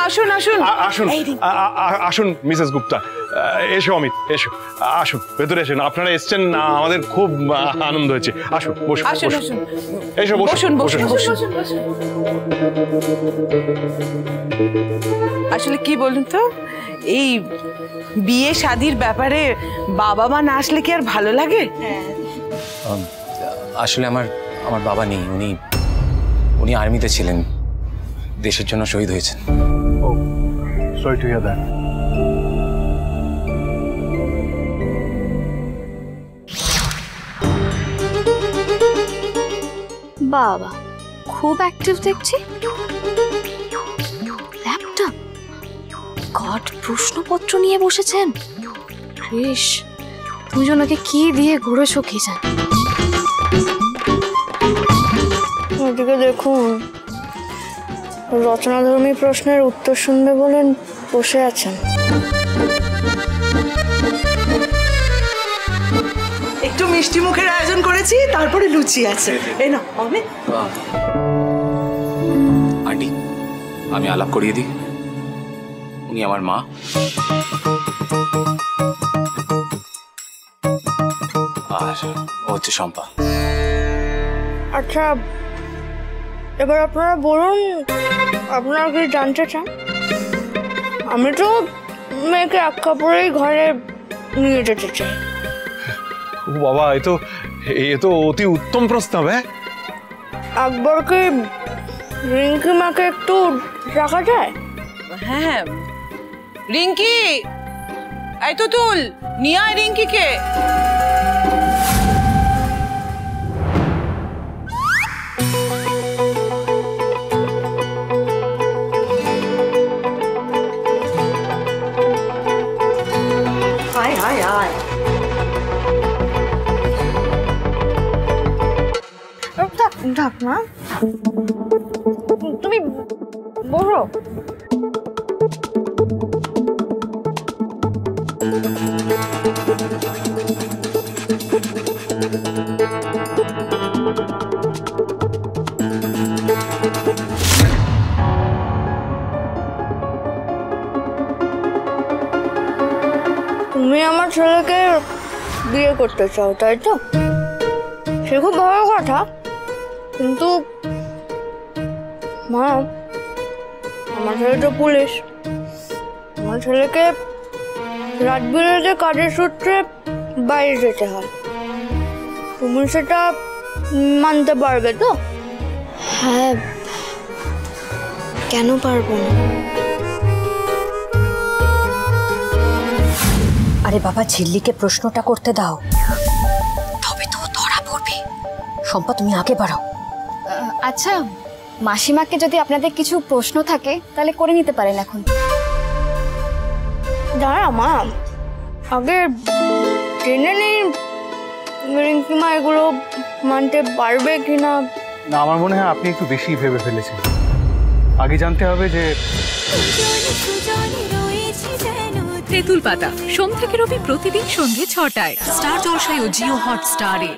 আসুন আসুন আসুন আসুন মিসেস গুপ্তা, এসো অমিত, এসো, আসুন ভেতরে এসেন। আপনারা এসছেন, আমাদের খুব আনন্দ হয়েছে। আসুন, বসুন। আসুন আসুন, এসো, বসুন বসুন বসুন। আসলে কি বলুন তো, এই বিয়ে শাদির ব্যাপারে বাবা মা না আসলে কি আর ভালো লাগে? আসলে আমার বাবা নেই, উনি আর্মিতে ছিলেন, দেশের জন্য শহীদ হয়েছেন। ও, সরি টু হিয়ার দ্যাট। বাবা খুব অ্যাক্টিভ দেখছি। ল্যাপটপ, গড, প্রশ্নপত্র নিয়ে বসেছেন। ক্রিস, দুজনকে কি দিয়ে ঘুরেছো কি জান। ওদিকে দেখুন, রচনাধর্মী প্রশ্নের উত্তর শুনবে বলেন বসে আছেন। একটু মিষ্টি মুখের আয়োজন করেছি, তারপরে লুচি আছে। এই নাও অমিত। আন্টি, আমি আলাপ করিয়ে দিই, উনি আমার মা। আর ও হচ্ছে শম্পা। আচ্ছা, এবার আপনারা বলুন, আপনারা কি জানতে চান? আমি তো মেয়েকে এক কাপড়েই ঘরে নিয়ে যেতে চাই। ও বাবা, এ তো অতি উত্তম প্রস্তাব। একবার কি রিঙ্কি মাকে একটু রাখা যায়? হ্যাঁ, রিঙ্কি, এই তো তুল নিয়ে আয় রিঙ্কিকে। আয় আয় আয়। থাক না, তুমি বসো। তুমি আমার ছেলেকে বিয়ে করতে চাও, তাই তো? সে খুব ভালো কথা, কিন্তু মা, আমার ছেলে তো পুলিশ। আমার ছেলেকে রাত বিরেতে কাজের সূত্রে বাইরে যেতে হয়। তুমি সেটা মানতে পারবে তো? হ্যাঁ, কেন পারবো না? আরে বাবা, ঝিল্লিকে প্রশ্নটা করতে দাও, তবে তো ধরা পড়বে। শম্পা, তুমি আগে বাড়াও। আচ্ছা, মাসিমাকে যদি আপনাদের কিছু প্রশ্ন থাকে তাহলে করে নিতে পারেন এখন। দাঁড়া মা, আগে জেনে নেই রিঙ্কিমা এগুলো মানতে পারবে কিনা। না, আমার মনে হয় আপনি একটু বেশি ভেবে ফেলেছেন। আগে জানতে হবে যে তেঁতুল পাতা সোম থেকে রবি প্রতিদিন সন্ধ্যে ৬টায় স্টার জলসায় ও জিও হটস্টারে।